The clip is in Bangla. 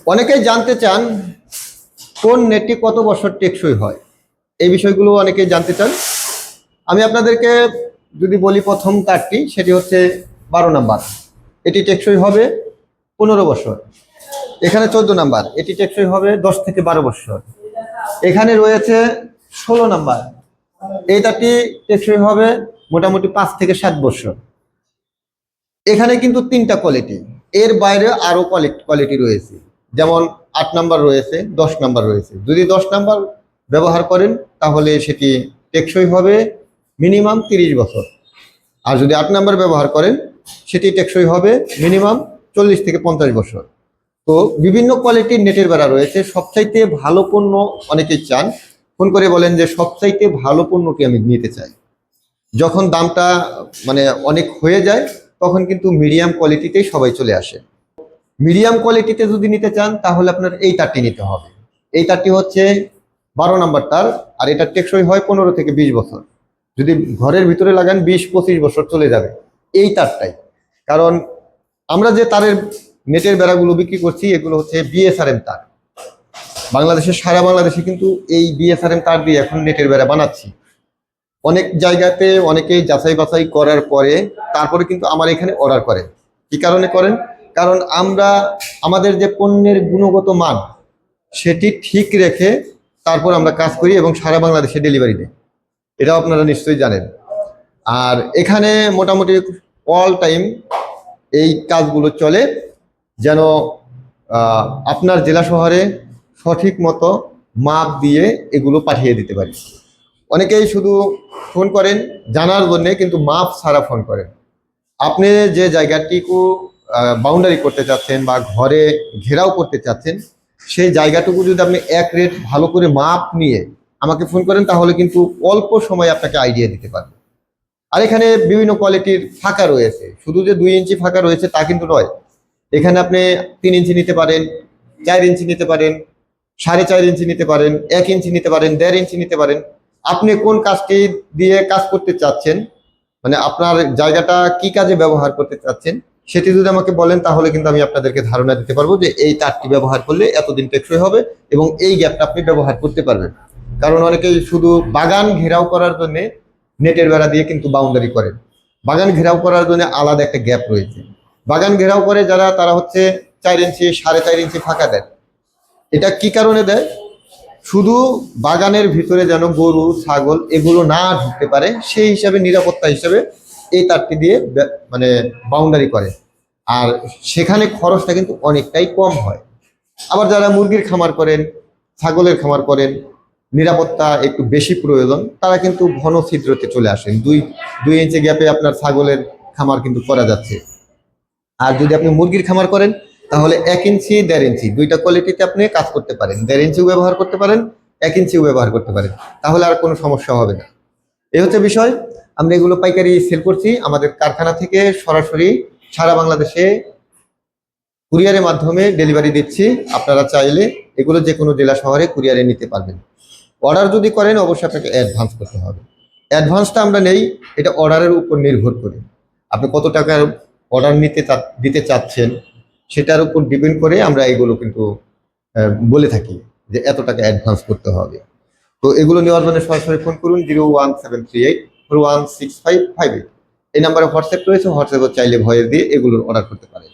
অনেকেই জানতে চান কোন নেটটি কত বছর টেকসই হয়, এই বিষয়গুলো অনেকেই জানতে চান। আমি আপনাদেরকে যদি বলি, প্রথম তারটি সেটি হচ্ছে 12 নাম্বার, এটি টেকসই হবে 15 বছর। এখানে 14 নাম্বার, এটি টেকসই হবে 10 থেকে 12 বছর। এখানে রয়েছে 16 নাম্বার, এই তারটি টেকসই হবে মোটামুটি 5 থেকে 7 বছর। এখানে কিন্তু 3টা কোয়ালিটি, এর বাইরে আরো কোয়ালিটি রয়েছে, যেমন 8 নাম্বার রয়েছে, 10 নাম্বার রয়েছে। যদি 10 নাম্বার ব্যবহার করেন তাহলে সেটি টেকসই হবে মিনিমাম 30 বছর, আর যদি 8 নাম্বার ব্যবহার করেন সেটি টেকসই হবে মিনিমাম 40 থেকে 50 বছর। তো বিভিন্ন কোয়ালিটির নেটের বেড়া রয়েছে। সবচাইতে ভালো পণ্য অনেকেই চান, ফোন করে বলেন যে সবচাইতে ভালো পণ্যটি আমি নিতে চাই। যখন দামটা অনেক হয়ে যায় তখন কিন্তু মিডিয়াম কোয়ালিটিতেই সবাই চলে আসে। মিডিয়াম কোয়ালিটিতে যদি নিতে চান তাহলে আপনার এই তারটি নিতে হবে। এই তারটি হচ্ছে 12 নাম্বার তার, আর এটা টেকসই হয় 15 থেকে 20 বছর। যদি ঘরের ভিতরে লাগান 20-25 বছর চলে যাবে এই তারটাই। কারণ আমরা যে তারের নেটের বেড়াগুলো বিক্রি করছি এগুলো হচ্ছে বিএসআরএম তার। বাংলাদেশের সারা বাংলাদেশে কিন্তু এই বিএসআরএম তার দিয়ে এখন নেটের বেড়া বানাচ্ছি। অনেক জায়গাতে অনেকেই যাচাই বাছাই করার পরে তারপরে কিন্তু আমার এখানে অর্ডার করেন। কি কারণে করেন? কারণ আমরা আমাদের যে পণ্যের গুণগত মান সেটি ঠিক রেখে তারপর আমরা কাজ করি এবং সারা বাংলাদেশে ডেলিভারি দিই, এটাও আপনারা নিশ্চয়ই জানেন। আর এখানে মোটামুটি অল টাইম এই কাজগুলো চলে, যেন আপনার জেলা শহরে সঠিক মতো মাপ দিয়ে এগুলো পাঠিয়ে দিতে পারি। অনেকেই শুধু ফোন করেন জানার জন্য, কিন্তু মাপ ছাড়া ফোন করেন। আপনি যে জায়গাটিকু বাউন্ডারি করতে চাচ্ছেন বা ঘরে ঘেরাও করতে চাচ্ছেন, সেই জায়গাটুকু যদি আপনি এক রেট ভালো করে মাপ নিয়ে আমাকে ফোন করেন তাহলে কিন্তু অল্প সময় আপনাকে আইডিয়া দিতে পারবে। আর এখানে বিভিন্ন কোয়ালিটির ফাঁকা রয়েছে, শুধু যে 2 ইঞ্চি ফাঁকা রয়েছে তা কিন্তু নয়। এখানে আপনি 3 ইঞ্চি নিতে পারেন, 4 ইঞ্চি নিতে পারেন, 4.5 ইঞ্চি নিতে পারেন, 1 ইঞ্চি নিতে পারেন, 1.5 ইঞ্চি নিতে পারেন। আপনি কোন কাজটি দিয়ে কাজ করতে চাচ্ছেন, আপনার জায়গাটা কি কাজে ব্যবহার করতে চাচ্ছেন সেটি যদি আমাকে বলেন তাহলে কিন্তু আমি আপনাদেরকে ধারণা দিতে পারবো যে এই তারটি ব্যবহার করলে এতদিন টেকসই হবে এবং এই গ্যাপটা আপনি ব্যবহার করতে পারবেন। কারণ অনেকেই শুধু বাগান ঘেরাও করার জন্য নেটের বেড়া দিয়ে কিন্তু বাউন্ডারি করেন। বাগান ঘেরাও করার জন্য আলাদা একটা গ্যাপ রয়েছে। বাগান ঘেরাও করে যারা, তারা হচ্ছে 4 ইঞ্চি 4.5 ইঞ্চি ফাঁকা দেয়। এটা কি কারণে দেয়? শুধু বাগানের ভিতরে যেন গরু ছাগল এগুলো না ঢুকতে পারে সেই হিসাবে, নিরাপত্তা হিসাবে এই তারটি দিয়ে বাউন্ডারি করে। আর সেখানে খরচটা কিন্তু অনেকটাই কম হয়। আবার যারা মুরগির খামার করেন, ছাগলের খামার করেন, নিরাপত্তা একটু বেশি প্রয়োজন, তারা কিন্তু ঘন ছিদ্রতে চলে আসেন। 2 ইঞ্চি গ্যাপে আপনার ছাগলের খামার কিন্তু করা যাচ্ছে। আর যদি আপনি মুরগির খামার করেন তাহলে 1 ইঞ্চি 1.5 ইঞ্চি দুইটা কোয়ালিটিতে আপনি কাজ করতে পারেন। 1.5 ইঞ্চিও ব্যবহার করতে পারেন, 1 ইঞ্চিও ব্যবহার করতে পারেন, তাহলে আর কোনো সমস্যা হবে না। এই হচ্ছে বিষয়। আমরা এগুলো পাইকারি সেল করছি আমাদের কারখানা থেকে, সরাসরি সারা বাংলাদেশে কুরিয়ারের মাধ্যমে ডেলিভারি দিচ্ছি। আপনারা চাইলে এগুলো যে কোনো জেলা শহরে কুরিয়ারে নিতে পারবেন। অর্ডার যদি করেন অবশ্যই আপনাকে অ্যাডভান্স করতে হবে। অ্যাডভান্সটা আমরা নেই, এটা অর্ডারের উপর নির্ভর করে। আপনি কত টাকার অর্ডার দিতে চাচ্ছেন সেটার উপর ডিপেন্ড করে আমরা এগুলো কিন্তু বলে থাকি যে এত টাকা অ্যাডভান্স করতে হবে। তো এগুলো নেওয়ার জন্য সরাসরি ফোন করুন 01738416558। এই নাম্বারে হোয়াটসঅ্যাপ রয়েছে, হোয়াটসঅ্যাপে চাইলে ভয়েস দিয়ে এগুলোর অর্ডার করতে পারেন।